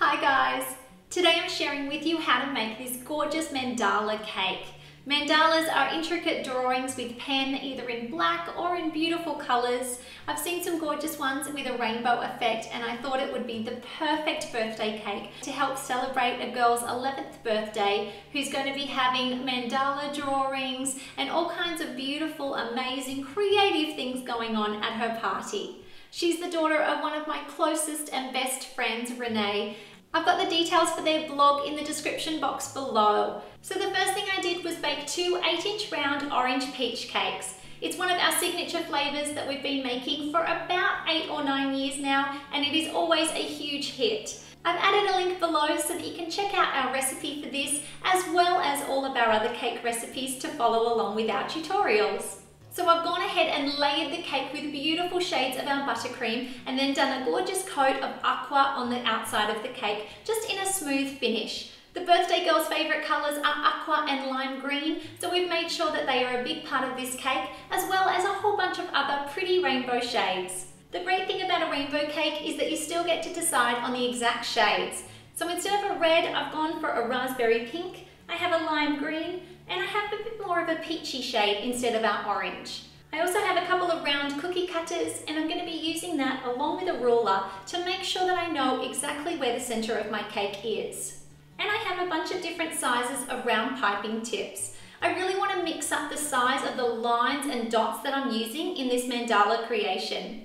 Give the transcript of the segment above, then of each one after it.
Hi guys! Today I'm sharing with you how to make this gorgeous mandala cake. Mandalas are intricate drawings with pen either in black or in beautiful colours. I've seen some gorgeous ones with a rainbow effect and I thought it would be the perfect birthday cake to help celebrate a girl's 11th birthday who's going to be having mandala drawings and all kinds of beautiful, amazing, creative things going on at her party. She's the daughter of one of my closest and best friends, Renee. I've got the details for their blog in the description box below. So the first thing I did was bake two 8-inch round orange peach cakes. It's one of our signature flavours that we've been making for about 8 or 9 years now, and it is always a huge hit. I've added a link below so that you can check out our recipe for this, as well as all of our other cake recipes to follow along with our tutorials. So I've gone ahead and layered the cake with beautiful shades of our buttercream and then done a gorgeous coat of aqua on the outside of the cake, just in a smooth finish. The birthday girl's favourite colours are aqua and lime green, so we've made sure that they are a big part of this cake, as well as a whole bunch of other pretty rainbow shades. The great thing about a rainbow cake is that you still get to decide on the exact shades. So instead of a red, I've gone for a raspberry pink, I have a lime green, and I have a bit more of a peachy shade instead of our orange. I also have a couple of round cookie cutters and I'm going to be using that along with a ruler to make sure that I know exactly where the centre of my cake is. And I have a bunch of different sizes of round piping tips. I really want to mix up the size of the lines and dots that I'm using in this mandala creation.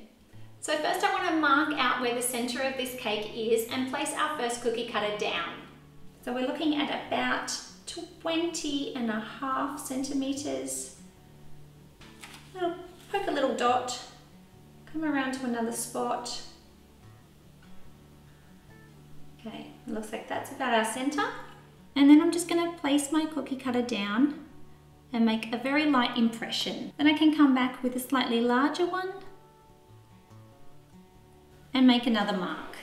So first I want to mark out where the centre of this cake is and place our first cookie cutter down. So we're looking at about 20.5 centimetres. Poke a little dot, come around to another spot. Okay, it looks like that's about our centre. And then I'm just going to place my cookie cutter down and make a very light impression. Then I can come back with a slightly larger one and make another mark.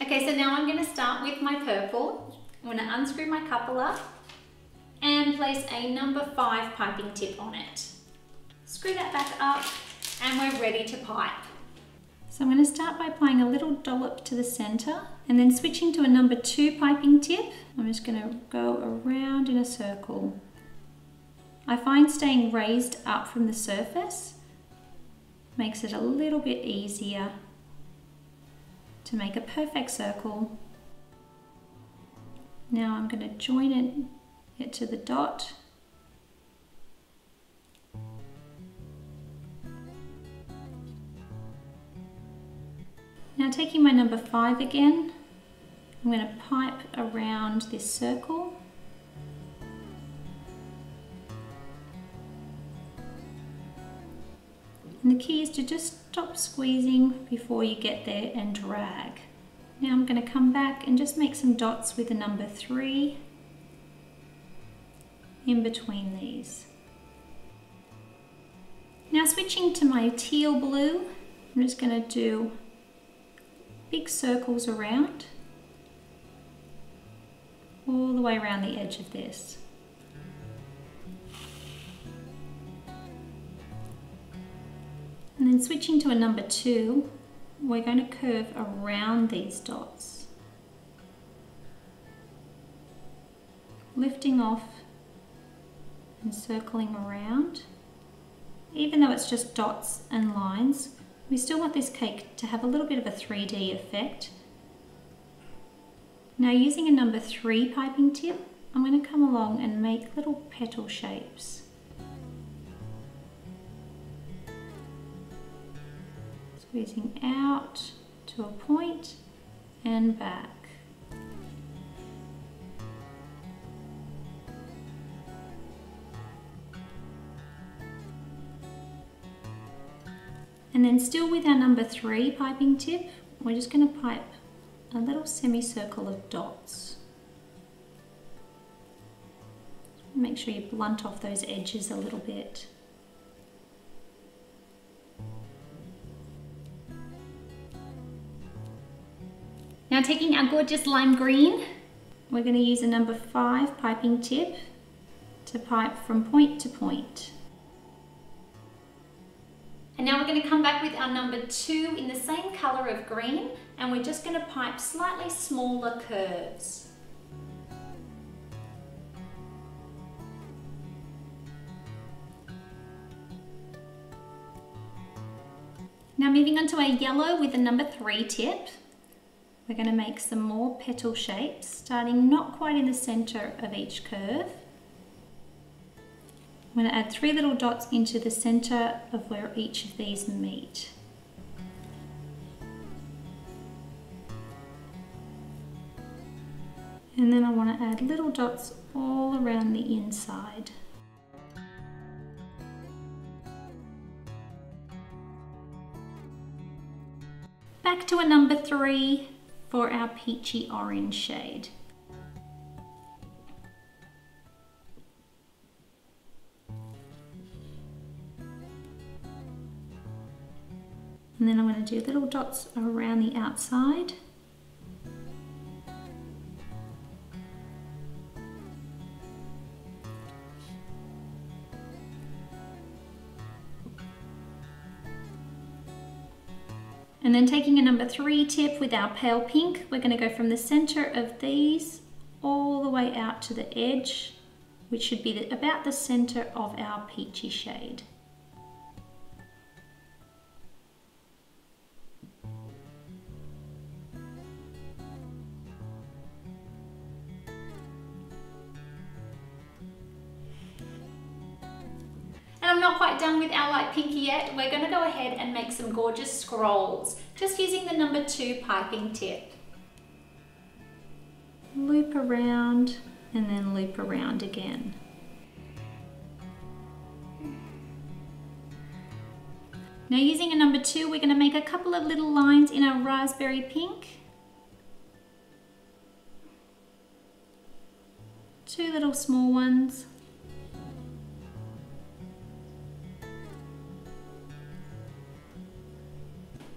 Okay, so now I'm going to start with my purple. I'm going to unscrew my cupola and place a number 5 piping tip on it. Screw that back up and we're ready to pipe. So I'm going to start by applying a little dollop to the centre and then switching to a number 2 piping tip. I'm just going to go around in a circle. I find staying raised up from the surface makes it a little bit easier to make a perfect circle. Now I'm going to join it to the dot. Now taking my number 5 again, I'm going to pipe around this circle. And the key is to just stop squeezing before you get there and drag. Now I'm going to come back and just make some dots with the number 3 in between these. Now switching to my teal blue, I'm just going to do big circles around, all the way around the edge of this. And then switching to a number 2, we're going to curve around these dots, lifting off and circling around. Even though it's just dots and lines, we still want this cake to have a little bit of a 3D effect. Now using a number 3 piping tip, I'm going to come along and make little petal shapes. Squeezing out to a point and back. And then still with our number 3 piping tip, we're just going to pipe a little semicircle of dots. Make sure you blunt off those edges a little bit. Now taking our gorgeous lime green, we're going to use a number 5 piping tip to pipe from point to point. And now we're going to come back with our number 2 in the same colour of green, and we're just going to pipe slightly smaller curves. Now moving on to our yellow with the number 3 tip, we're going to make some more petal shapes, starting not quite in the centre of each curve. I'm going to add 3 little dots into the centre of where each of these meet. And then I want to add little dots all around the inside. Back to a number 3 for our peachy orange shade. And then I'm going to do little dots around the outside. And then taking a number 3 tip with our pale pink, we're going to go from the center of these all the way out to the edge, which should be about the center of our peachy shade. And I'm not quite done with our light pinky yet. We're going to go ahead and make some gorgeous scrolls, just using the number 2 piping tip. Loop around and then loop around again. Now using a number 2, we're going to make a couple of little lines in our raspberry pink. 2 little small ones.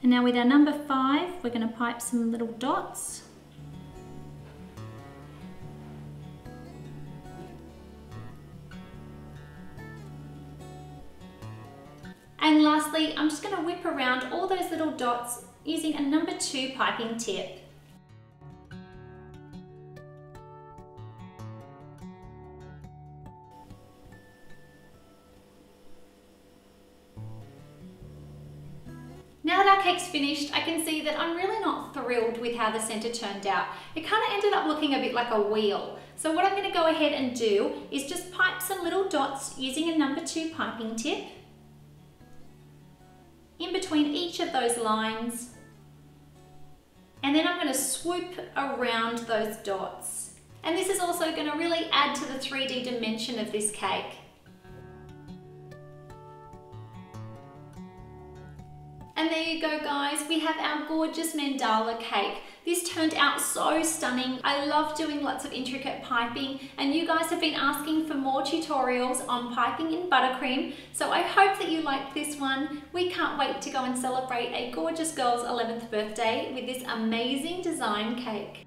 And now with our number 5, we're going to pipe some little dots. And lastly, I'm just going to whip around all those little dots using a number 2 piping tip. Now that our cake's finished, I can see that I'm really not thrilled with how the centre turned out. It kind of ended up looking a bit like a wheel. So what I'm going to go ahead and do is just pipe some little dots using a number 2 piping tip in between each of those lines. And then I'm going to swoop around those dots. And this is also going to really add to the 3D dimension of this cake. And there you go guys, we have our gorgeous mandala cake. This turned out so stunning. I love doing lots of intricate piping, and you guys have been asking for more tutorials on piping in buttercream, so I hope that you liked this one. We can't wait to go and celebrate a gorgeous girl's 11th birthday with this amazing design cake.